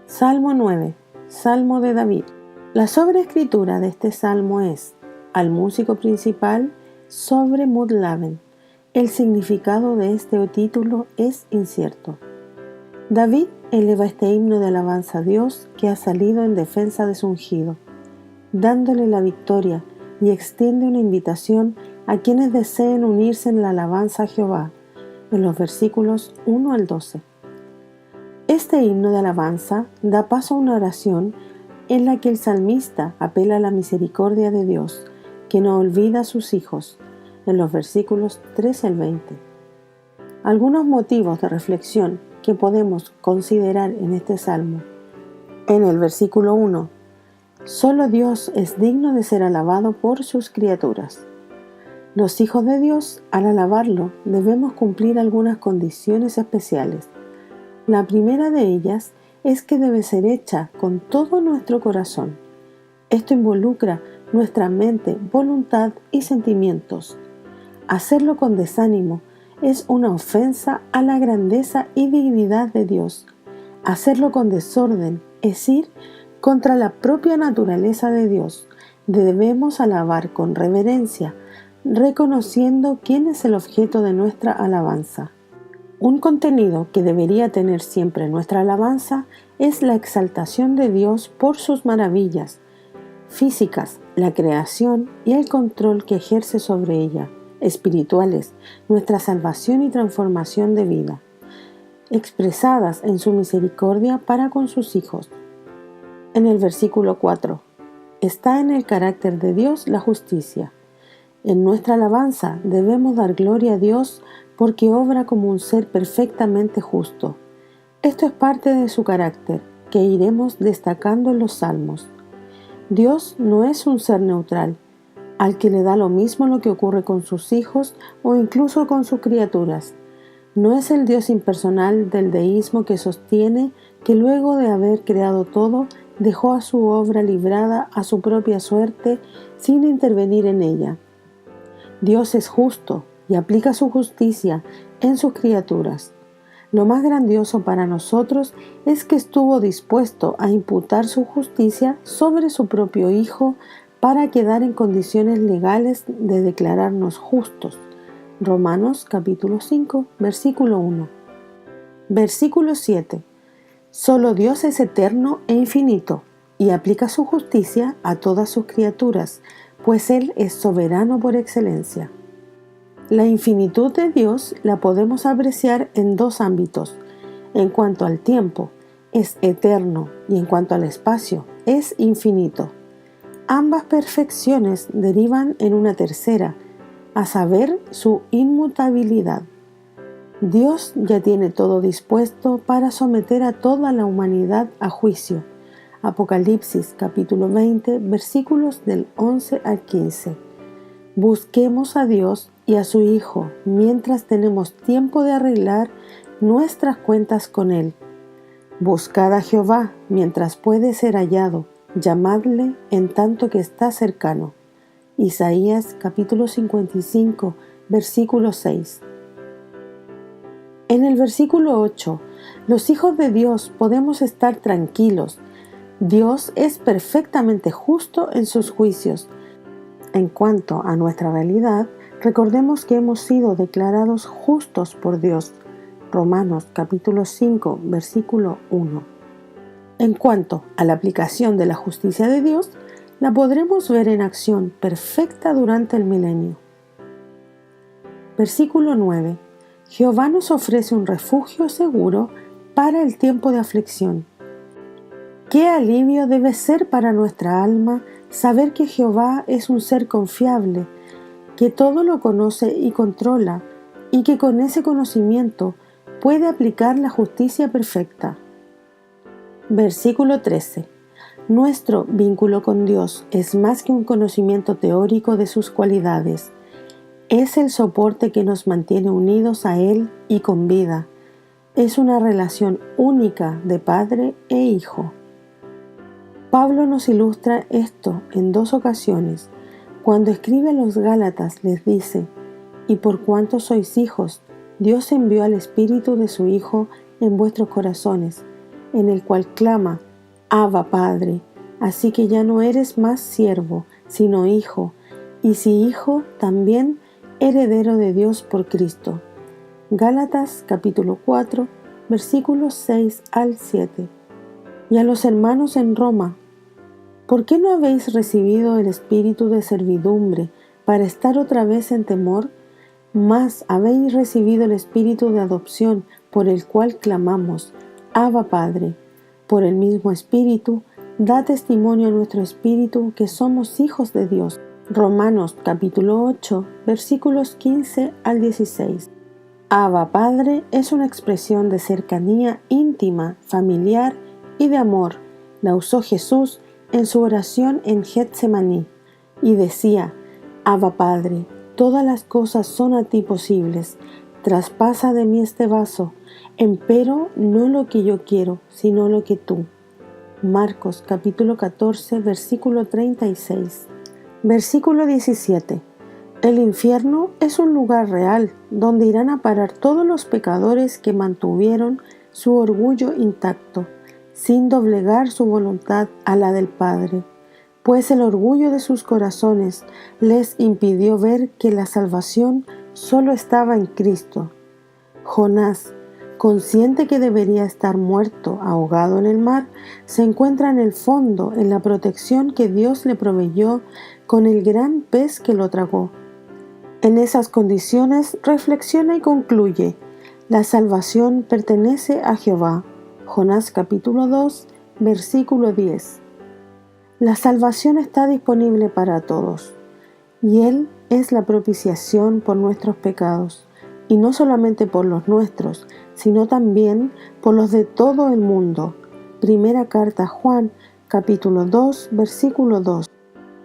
Salmo 9. Salmo de David. La sobreescritura de este salmo es: al músico principal sobre Mudlaven. El significado de este título es incierto. David eleva este himno de alabanza a Dios que ha salido en defensa de su ungido, dándole la victoria, y extiende una invitación a quienes deseen unirse en la alabanza a Jehová, en los versículos 1 al 12. Este himno de alabanza da paso a una oración en la que el salmista apela a la misericordia de Dios, que no olvida a sus hijos, en los versículos 13 al 20. Algunos motivos de reflexión que podemos considerar en este salmo. En el versículo 1, solo Dios es digno de ser alabado por sus criaturas. Los hijos de Dios, al alabarlo, debemos cumplir algunas condiciones especiales. La primera de ellas es que debe ser hecha con todo nuestro corazón. Esto involucra nuestra mente, voluntad y sentimientos. Hacerlo con desánimo es una ofensa a la grandeza y dignidad de Dios. Hacerlo con desorden es ir contra la propia naturaleza de Dios. Debemos alabar con reverencia, reconociendo quién es el objeto de nuestra alabanza. Un contenido que debería tener siempre nuestra alabanza es la exaltación de Dios por sus maravillas físicas, la creación y el control que ejerce sobre ella, espirituales, nuestra salvación y transformación de vida, expresadas en su misericordia para con sus hijos. En el versículo 4, está en el carácter de Dios la justicia. En nuestra alabanza debemos dar gloria a Dios porque obra como un ser perfectamente justo. Esto es parte de su carácter, que iremos destacando en los salmos. Dios no es un ser neutral, al que le da lo mismo lo que ocurre con sus hijos o incluso con sus criaturas. No es el Dios impersonal del deísmo que sostiene que luego de haber creado todo, dejó a su obra librada a su propia suerte sin intervenir en ella. Dios es justo y aplica su justicia en sus criaturas. Lo más grandioso para nosotros es que estuvo dispuesto a imputar su justicia sobre su propio Hijo para quedar en condiciones legales de declararnos justos. Romanos capítulo 5, versículo 1. Versículo 7. Solo Dios es eterno e infinito y aplica su justicia a todas sus criaturas, pues Él es soberano por excelencia. La infinitud de Dios la podemos apreciar en dos ámbitos. En cuanto al tiempo, es eterno, y en cuanto al espacio, es infinito. Ambas perfecciones derivan en una tercera, a saber, su inmutabilidad. Dios ya tiene todo dispuesto para someter a toda la humanidad a juicio. Apocalipsis capítulo 20, versículos del 11 al 15. Busquemos a Dios y a su Hijo mientras tenemos tiempo de arreglar nuestras cuentas con Él. Buscad a Jehová mientras puede ser hallado, llamadle en tanto que está cercano. Isaías capítulo 55, versículo 6. En el versículo 8, los hijos de Dios podemos estar tranquilos. Dios es perfectamente justo en sus juicios. En cuanto a nuestra realidad, recordemos que hemos sido declarados justos por Dios. Romanos capítulo 5, versículo 1. En cuanto a la aplicación de la justicia de Dios, la podremos ver en acción perfecta durante el milenio. Versículo 9. Jehová nos ofrece un refugio seguro para el tiempo de aflicción. ¡Qué alivio debe ser para nuestra alma saber que Jehová es un ser confiable, que todo lo conoce y controla, y que con ese conocimiento puede aplicar la justicia perfecta! Versículo 13. Nuestro vínculo con Dios es más que un conocimiento teórico de sus cualidades. Es el soporte que nos mantiene unidos a Él y con vida. Es una relación única de padre e hijo. Pablo nos ilustra esto en dos ocasiones. Cuando escribe a los Gálatas les dice: y por cuanto sois hijos, Dios envió al Espíritu de su Hijo en vuestros corazones, en el cual clama, Abba Padre, así que ya no eres más siervo, sino hijo, y si hijo, también heredero de Dios por Cristo. Gálatas capítulo 4, versículos 6 al 7. Y a los hermanos en Roma, ¿por qué no habéis recibido el espíritu de servidumbre para estar otra vez en temor? Mas habéis recibido el espíritu de adopción por el cual clamamos, Abba Padre. Por el mismo espíritu, da testimonio a nuestro espíritu que somos hijos de Dios. Romanos capítulo 8, versículos 15 al 16. Abba Padre es una expresión de cercanía íntima, familiar y de amor. La usó Jesús en su oración en Getsemaní y decía, Abba Padre, todas las cosas son a ti posibles, traspasa de mí este vaso, empero no lo que yo quiero, sino lo que tú. Marcos capítulo 14, versículo 36. Versículo 17. El infierno es un lugar real donde irán a parar todos los pecadores que mantuvieron su orgullo intacto, sin doblegar su voluntad a la del Padre, pues el orgullo de sus corazones les impidió ver que la salvación solo estaba en Cristo. Jonás, consciente que debería estar muerto, ahogado en el mar, se encuentra en el fondo en la protección que Dios le proveyó con el gran pez que lo tragó. En esas condiciones reflexiona y concluye, la salvación pertenece a Jehová. Jonás capítulo 2, versículo 10. La salvación está disponible para todos, y Él es la propiciación por nuestros pecados, y no solamente por los nuestros, sino también por los de todo el mundo. Primera carta a Juan, capítulo 2, versículo 2.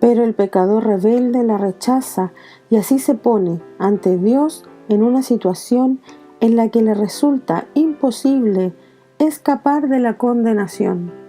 Pero el pecador rebelde la rechaza y así se pone ante Dios en una situación en la que le resulta imposible escapar de la condenación.